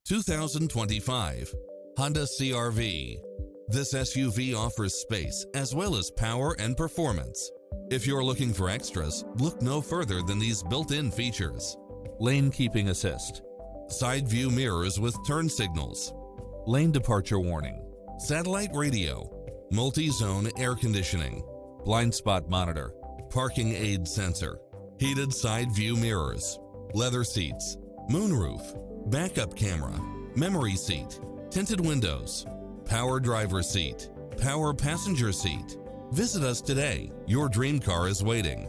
2025 Honda CR-V. This SUV offers space as well as power and performance. If you're looking for extras, look no further than these built-in features. Lane keeping assist, side view mirrors with turn signals, lane departure warning, satellite radio, multi-zone air conditioning, blind spot monitor, parking aid sensor, heated side view mirrors, leather seats, moonroof, backup camera, memory seat, tinted windows, power driver seat, power passenger seat. Visit us today. Your dream car is waiting.